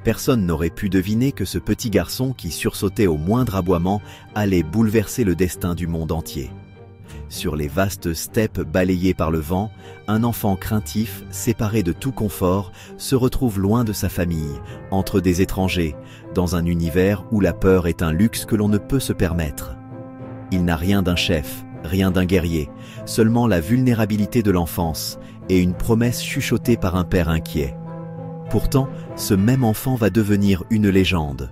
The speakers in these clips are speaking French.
Personne n'aurait pu deviner que ce petit garçon qui sursautait au moindre aboiement allait bouleverser le destin du monde entier. Sur les vastes steppes balayées par le vent, un enfant craintif, séparé de tout confort, se retrouve loin de sa famille, entre des étrangers, dans un univers où la peur est un luxe que l'on ne peut se permettre. Il n'a rien d'un chef, rien d'un guerrier, seulement la vulnérabilité de l'enfance et une promesse chuchotée par un père inquiet. Pourtant, ce même enfant va devenir une légende,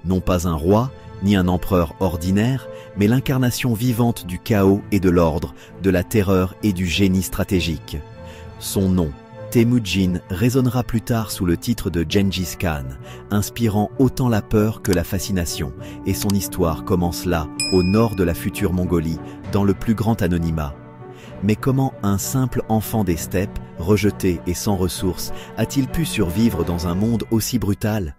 non pas un roi, ni un empereur ordinaire, mais l'incarnation vivante du chaos et de l'ordre, de la terreur et du génie stratégique. Son nom, Temujin, résonnera plus tard sous le titre de Gengis Khan, inspirant autant la peur que la fascination, et son histoire commence là, au nord de la future Mongolie, dans le plus grand anonymat. Mais comment un simple enfant des steppes, rejeté et sans ressources, a-t-il pu survivre dans un monde aussi brutal ?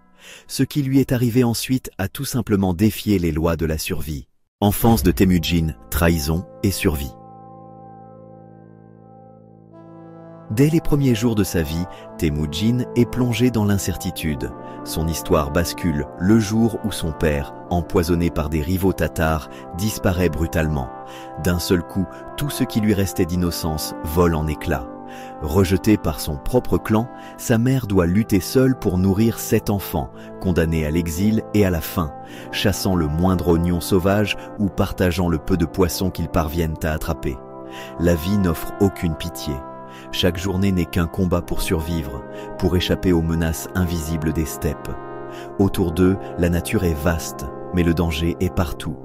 Ce qui lui est arrivé ensuite a tout simplement défié les lois de la survie. Enfance de Temujin, trahison et survie. Dès les premiers jours de sa vie, Temujin est plongé dans l'incertitude. Son histoire bascule le jour où son père, empoisonné par des rivaux tatars, disparaît brutalement. D'un seul coup, tout ce qui lui restait d'innocence vole en éclats. Rejeté par son propre clan, sa mère doit lutter seule pour nourrir 7 enfants, condamnés à l'exil et à la faim, chassant le moindre oignon sauvage ou partageant le peu de poissons qu'ils parviennent à attraper. La vie n'offre aucune pitié. Chaque journée n'est qu'un combat pour survivre, pour échapper aux menaces invisibles des steppes. Autour d'eux, la nature est vaste, mais le danger est partout.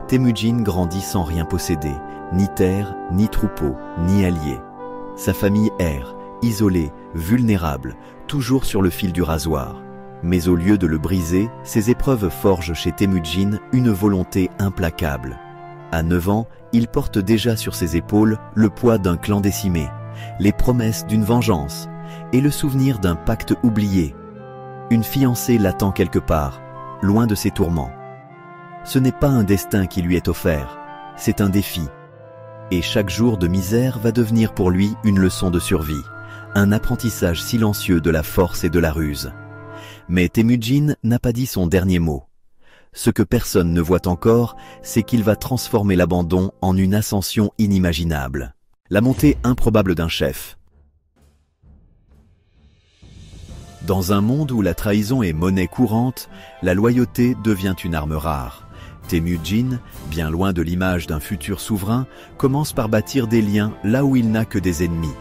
Temujin grandit sans rien posséder, ni terre, ni troupeau, ni alliés. Sa famille erre, isolée, vulnérable, toujours sur le fil du rasoir. Mais au lieu de le briser, ces épreuves forgent chez Temujin une volonté implacable. À 9 ans, il porte déjà sur ses épaules le poids d'un clan décimé, les promesses d'une vengeance et le souvenir d'un pacte oublié. Une fiancée l'attend quelque part, loin de ses tourments. Ce n'est pas un destin qui lui est offert, c'est un défi. Et chaque jour de misère va devenir pour lui une leçon de survie, un apprentissage silencieux de la force et de la ruse. Mais Temujin n'a pas dit son dernier mot. Ce que personne ne voit encore, c'est qu'il va transformer l'abandon en une ascension inimaginable. La montée improbable d'un chef. Dans un monde où la trahison est monnaie courante, la loyauté devient une arme rare. Temujin, bien loin de l'image d'un futur souverain, commence par bâtir des liens là où il n'a que des ennemis.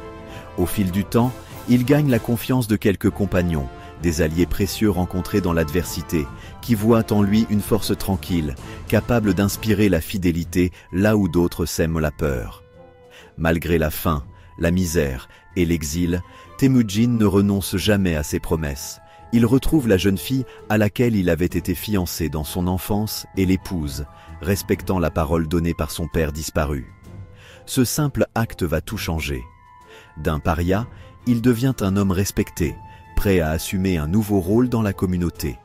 Au fil du temps, il gagne la confiance de quelques compagnons, des alliés précieux rencontrés dans l'adversité, qui voient en lui une force tranquille, capable d'inspirer la fidélité là où d'autres sèment la peur. Malgré la faim, la misère et l'exil, Temujin ne renonce jamais à ses promesses. Il retrouve la jeune fille à laquelle il avait été fiancé dans son enfance et l'épouse, respectant la parole donnée par son père disparu. Ce simple acte va tout changer. D'un paria, il devient un homme respecté, prêt à assumer un nouveau rôle dans la communauté.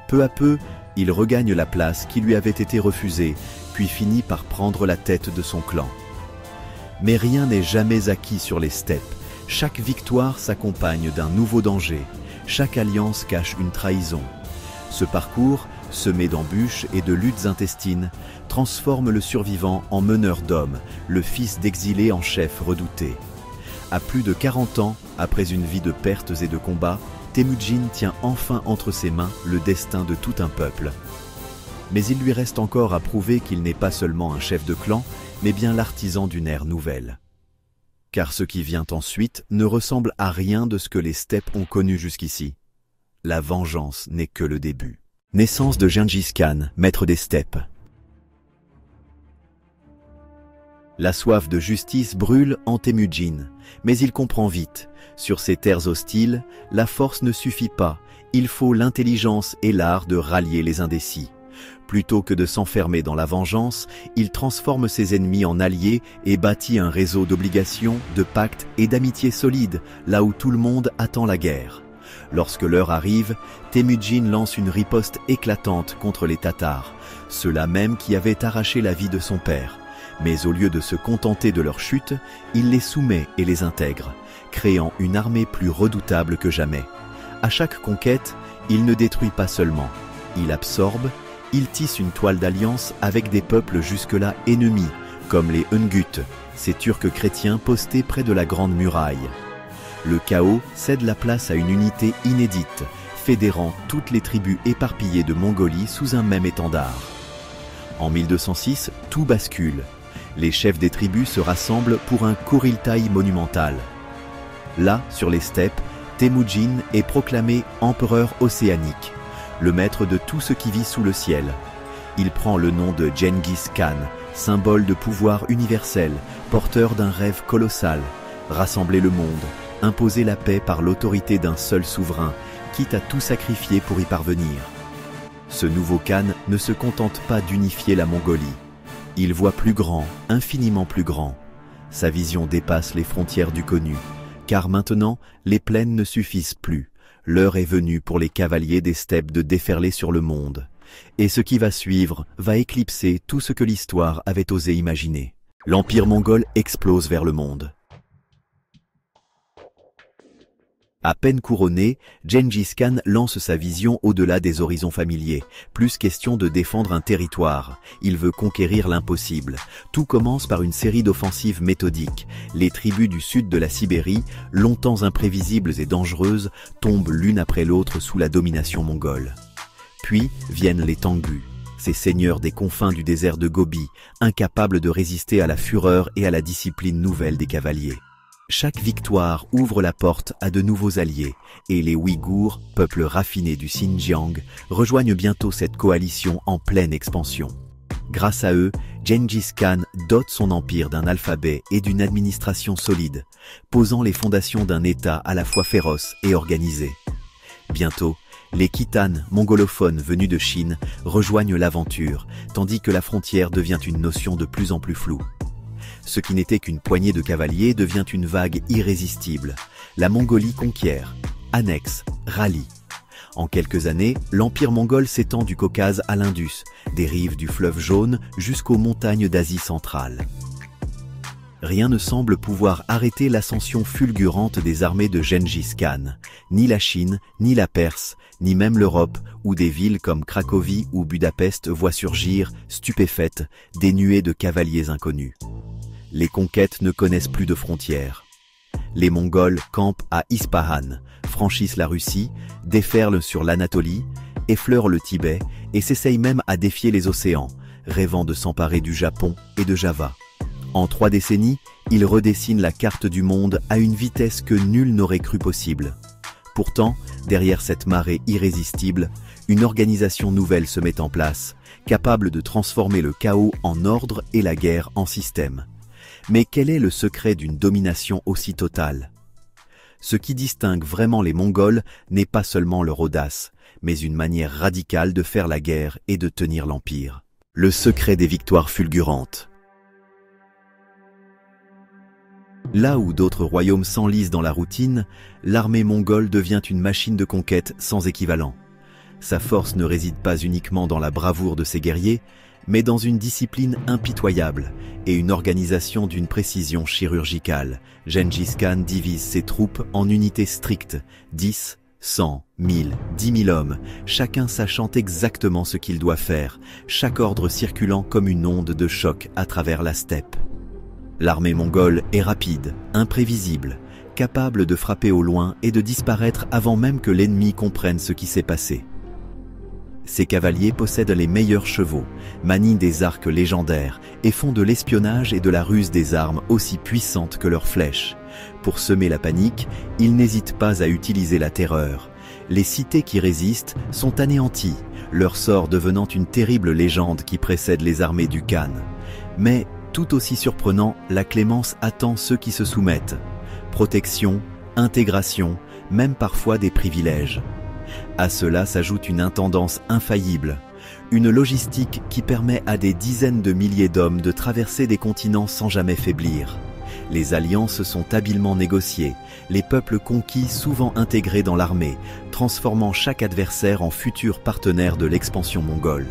Peu à peu, il regagne la place qui lui avait été refusée, puis finit par prendre la tête de son clan. Mais rien n'est jamais acquis sur les steppes. Chaque victoire s'accompagne d'un nouveau danger. Chaque alliance cache une trahison. Ce parcours, semé d'embûches et de luttes intestines, transforme le survivant en meneur d'hommes, le fils d'exilé en chef redouté. À plus de 40 ans, après une vie de pertes et de combats, Temujin tient enfin entre ses mains le destin de tout un peuple. Mais il lui reste encore à prouver qu'il n'est pas seulement un chef de clan, mais bien l'artisan d'une ère nouvelle. Car ce qui vient ensuite ne ressemble à rien de ce que les steppes ont connu jusqu'ici. La vengeance n'est que le début. Naissance de Gengis Khan, maître des steppes. La soif de justice brûle en Temujin, mais il comprend vite. Sur ces terres hostiles, la force ne suffit pas, il faut l'intelligence et l'art de rallier les indécis. Plutôt que de s'enfermer dans la vengeance, il transforme ses ennemis en alliés et bâtit un réseau d'obligations, de pactes et d'amitiés solides, là où tout le monde attend la guerre. Lorsque l'heure arrive, Temujin lance une riposte éclatante contre les Tatars, ceux-là même qui avaient arraché la vie de son père. Mais au lieu de se contenter de leur chute, il les soumet et les intègre, créant une armée plus redoutable que jamais. À chaque conquête, il ne détruit pas seulement, il absorbe, il tisse une toile d'alliance avec des peuples jusque-là ennemis, comme les Hungut, ces Turcs chrétiens postés près de la Grande Muraille. Le chaos cède la place à une unité inédite, fédérant toutes les tribus éparpillées de Mongolie sous un même étendard. En 1206, tout bascule. Les chefs des tribus se rassemblent pour un Kuriltaï monumental. Là, sur les steppes, Temujin est proclamé empereur océanique, le maître de tout ce qui vit sous le ciel. Il prend le nom de Genghis Khan, symbole de pouvoir universel, porteur d'un rêve colossal, rassembler le monde, imposer la paix par l'autorité d'un seul souverain, quitte à tout sacrifier pour y parvenir. Ce nouveau Khan ne se contente pas d'unifier la Mongolie. Il voit plus grand, infiniment plus grand. Sa vision dépasse les frontières du connu, car maintenant, les plaines ne suffisent plus. L'heure est venue pour les cavaliers des steppes de déferler sur le monde. Et ce qui va suivre va éclipser tout ce que l'histoire avait osé imaginer. L'empire mongol explose vers le monde. À peine couronné, Genghis Khan lance sa vision au-delà des horizons familiers. Plus question de défendre un territoire. Il veut conquérir l'impossible. Tout commence par une série d'offensives méthodiques. Les tribus du sud de la Sibérie, longtemps imprévisibles et dangereuses, tombent l'une après l'autre sous la domination mongole. Puis viennent les Tengus, ces seigneurs des confins du désert de Gobi, incapables de résister à la fureur et à la discipline nouvelle des cavaliers. Chaque victoire ouvre la porte à de nouveaux alliés, et les Ouïghours, peuple raffiné du Xinjiang, rejoignent bientôt cette coalition en pleine expansion. Grâce à eux, Genghis Khan dote son empire d'un alphabet et d'une administration solide, posant les fondations d'un État à la fois féroce et organisé. Bientôt, les Khitanes mongolophones venus de Chine rejoignent l'aventure, tandis que la frontière devient une notion de plus en plus floue. Ce qui n'était qu'une poignée de cavaliers devient une vague irrésistible. La Mongolie conquiert, annexe, rallie. En quelques années, l'empire mongol s'étend du Caucase à l'Indus, des rives du fleuve Jaune jusqu'aux montagnes d'Asie centrale. Rien ne semble pouvoir arrêter l'ascension fulgurante des armées de Genghis Khan. Ni la Chine, ni la Perse, ni même l'Europe, où des villes comme Cracovie ou Budapest voient surgir, stupéfaites, des nuées de cavaliers inconnus. Les conquêtes ne connaissent plus de frontières. Les Mongols campent à Ispahan, franchissent la Russie, déferlent sur l'Anatolie, effleurent le Tibet et s'essayent même à défier les océans, rêvant de s'emparer du Japon et de Java. En 3 décennies, ils redessinent la carte du monde à une vitesse que nul n'aurait cru possible. Pourtant, derrière cette marée irrésistible, une organisation nouvelle se met en place, capable de transformer le chaos en ordre et la guerre en système. Mais quel est le secret d'une domination aussi totale? Ce qui distingue vraiment les Mongols n'est pas seulement leur audace, mais une manière radicale de faire la guerre et de tenir l'empire. Le secret des victoires fulgurantes. Là où d'autres royaumes s'enlisent dans la routine, l'armée mongole devient une machine de conquête sans équivalent. Sa force ne réside pas uniquement dans la bravoure de ses guerriers, mais dans une discipline impitoyable et une organisation d'une précision chirurgicale. Genghis Khan divise ses troupes en unités strictes, 10, 100, 1000, 10 000 hommes, chacun sachant exactement ce qu'il doit faire, chaque ordre circulant comme une onde de choc à travers la steppe. L'armée mongole est rapide, imprévisible, capable de frapper au loin et de disparaître avant même que l'ennemi comprenne ce qui s'est passé. Ces cavaliers possèdent les meilleurs chevaux, manient des arcs légendaires et font de l'espionnage et de la ruse des armes aussi puissantes que leurs flèches. Pour semer la panique, ils n'hésitent pas à utiliser la terreur. Les cités qui résistent sont anéanties, leur sort devenant une terrible légende qui précède les armées du Khan. Mais, tout aussi surprenant, la clémence attend ceux qui se soumettent. Protection, intégration, même parfois des privilèges. À cela s'ajoute une intendance infaillible, une logistique qui permet à des dizaines de milliers d'hommes de traverser des continents sans jamais faiblir. Les alliances sont habilement négociées, les peuples conquis souvent intégrés dans l'armée, transformant chaque adversaire en futur partenaire de l'expansion mongole.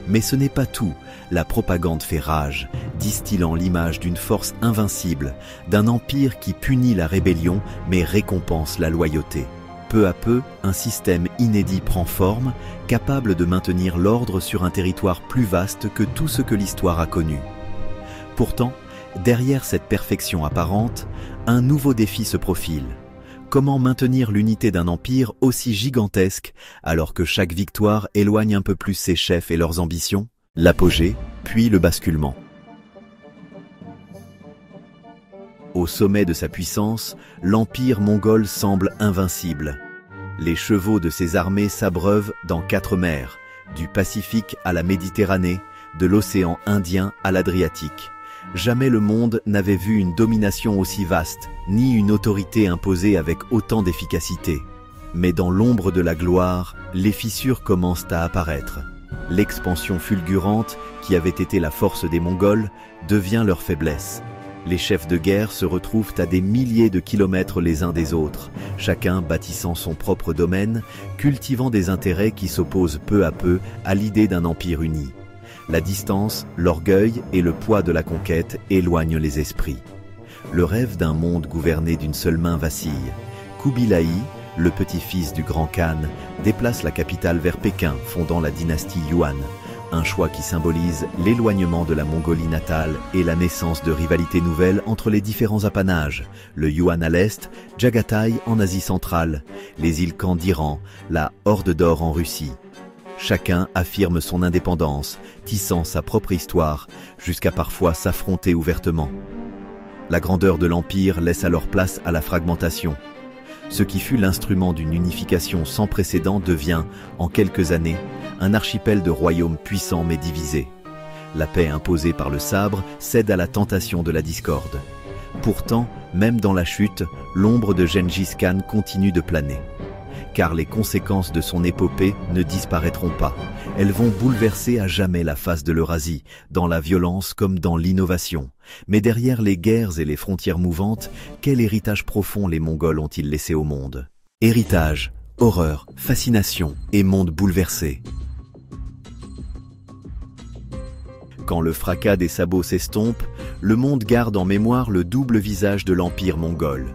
Mais ce n'est pas tout, la propagande fait rage, distillant l'image d'une force invincible, d'un empire qui punit la rébellion mais récompense la loyauté. Peu à peu, un système inédit prend forme, capable de maintenir l'ordre sur un territoire plus vaste que tout ce que l'histoire a connu. Pourtant, derrière cette perfection apparente, un nouveau défi se profile. Comment maintenir l'unité d'un empire aussi gigantesque alors que chaque victoire éloigne un peu plus ses chefs et leurs ambitions? L'apogée, puis le basculement. Au sommet de sa puissance, l'empire mongol semble invincible. Les chevaux de ses armées s'abreuvent dans 4 mers, du Pacifique à la Méditerranée, de l'océan Indien à l'Adriatique. Jamais le monde n'avait vu une domination aussi vaste, ni une autorité imposée avec autant d'efficacité. Mais dans l'ombre de la gloire, les fissures commencent à apparaître. L'expansion fulgurante, qui avait été la force des Mongols, devient leur faiblesse. Les chefs de guerre se retrouvent à des milliers de kilomètres les uns des autres, chacun bâtissant son propre domaine, cultivant des intérêts qui s'opposent peu à peu à l'idée d'un empire uni. La distance, l'orgueil et le poids de la conquête éloignent les esprits. Le rêve d'un monde gouverné d'une seule main vacille. Kubilai, le petit-fils du grand Khan, déplace la capitale vers Pékin, fondant la dynastie Yuan. Un choix qui symbolise l'éloignement de la Mongolie natale et la naissance de rivalités nouvelles entre les différents apanages, le Yuan à l'est, Jagatai en Asie centrale, les îles Khan d'Iran, la Horde d'Or en Russie. Chacun affirme son indépendance, tissant sa propre histoire, jusqu'à parfois s'affronter ouvertement. La grandeur de l'empire laisse alors place à la fragmentation. Ce qui fut l'instrument d'une unification sans précédent devient, en quelques années, un archipel de royaumes puissants mais divisés. La paix imposée par le sabre cède à la tentation de la discorde. Pourtant, même dans la chute, l'ombre de Gengis Khan continue de planer. Car les conséquences de son épopée ne disparaîtront pas. Elles vont bouleverser à jamais la face de l'Eurasie, dans la violence comme dans l'innovation. Mais derrière les guerres et les frontières mouvantes, quel héritage profond les Mongols ont-ils laissé au monde? Héritage, horreur, fascination et monde bouleversé. Quand le fracas des sabots s'estompe, le monde garde en mémoire le double visage de l'empire mongol.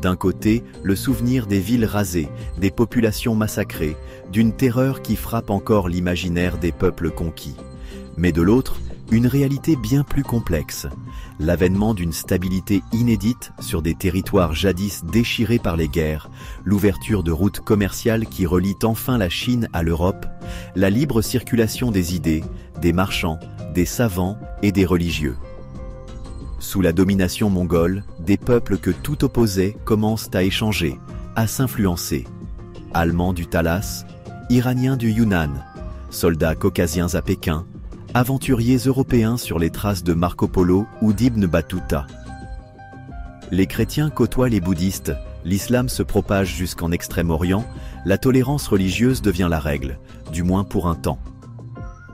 D'un côté, le souvenir des villes rasées, des populations massacrées, d'une terreur qui frappe encore l'imaginaire des peuples conquis. Mais de l'autre, une réalité bien plus complexe. L'avènement d'une stabilité inédite sur des territoires jadis déchirés par les guerres, l'ouverture de routes commerciales qui relient enfin la Chine à l'Europe, la libre circulation des idées, des marchands, des savants et des religieux. Sous la domination mongole, des peuples que tout opposait commencent à échanger, à s'influencer. Allemands du Talas, Iraniens du Yunnan, soldats caucasiens à Pékin, aventuriers européens sur les traces de Marco Polo ou d'Ibn Battuta. Les chrétiens côtoient les bouddhistes, l'islam se propage jusqu'en Extrême-Orient, la tolérance religieuse devient la règle, du moins pour un temps.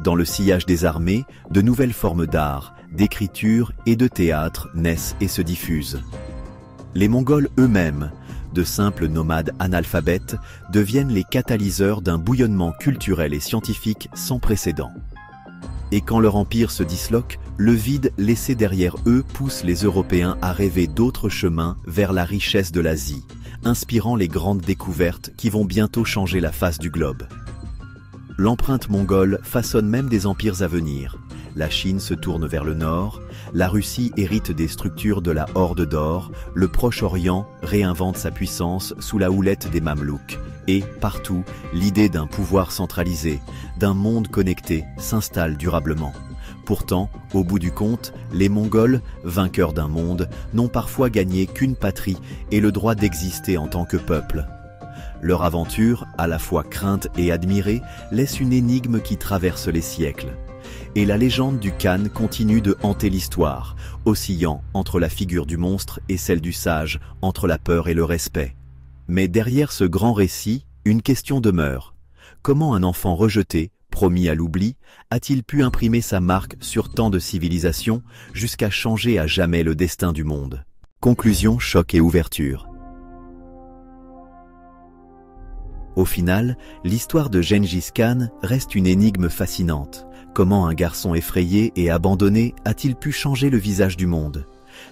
Dans le sillage des armées, de nouvelles formes d'art, d'écriture et de théâtre naissent et se diffusent. Les Mongols eux-mêmes, de simples nomades analphabètes, deviennent les catalyseurs d'un bouillonnement culturel et scientifique sans précédent. Et quand leur empire se disloque, le vide laissé derrière eux pousse les Européens à rêver d'autres chemins vers la richesse de l'Asie, inspirant les grandes découvertes qui vont bientôt changer la face du globe. L'empreinte mongole façonne même des empires à venir. La Chine se tourne vers le nord, la Russie hérite des structures de la Horde d'Or, le Proche-Orient réinvente sa puissance sous la houlette des Mamelouks. Et, partout, l'idée d'un pouvoir centralisé, d'un monde connecté, s'installe durablement. Pourtant, au bout du compte, les Mongols, vainqueurs d'un monde, n'ont parfois gagné qu'une patrie et le droit d'exister en tant que peuple. Leur aventure, à la fois crainte et admirée, laisse une énigme qui traverse les siècles. Et la légende du Khan continue de hanter l'histoire, oscillant entre la figure du monstre et celle du sage, entre la peur et le respect. Mais derrière ce grand récit, une question demeure. Comment un enfant rejeté, promis à l'oubli, a-t-il pu imprimer sa marque sur tant de civilisations jusqu'à changer à jamais le destin du monde? Conclusion, choc et ouverture. Au final, l'histoire de Gengis Khan reste une énigme fascinante. Comment un garçon effrayé et abandonné a-t-il pu changer le visage du monde?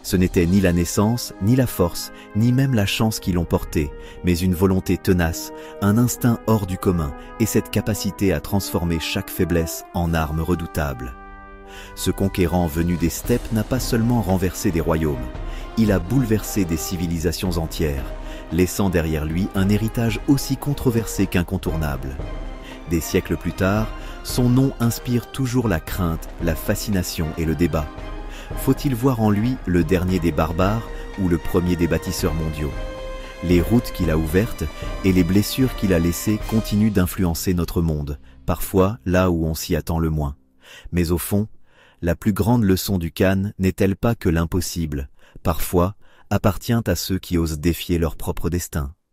Ce n'était ni la naissance, ni la force, ni même la chance qui l'ont porté, mais une volonté tenace, un instinct hors du commun et cette capacité à transformer chaque faiblesse en arme redoutable. Ce conquérant venu des steppes n'a pas seulement renversé des royaumes, il a bouleversé des civilisations entières, laissant derrière lui un héritage aussi controversé qu'incontournable. Des siècles plus tard, son nom inspire toujours la crainte, la fascination et le débat. Faut-il voir en lui le dernier des barbares ou le premier des bâtisseurs mondiaux? Les routes qu'il a ouvertes et les blessures qu'il a laissées continuent d'influencer notre monde, parfois là où on s'y attend le moins. Mais au fond, la plus grande leçon du Khan n'est-elle pas que l'impossible, parfois, appartient à ceux qui osent défier leur propre destin?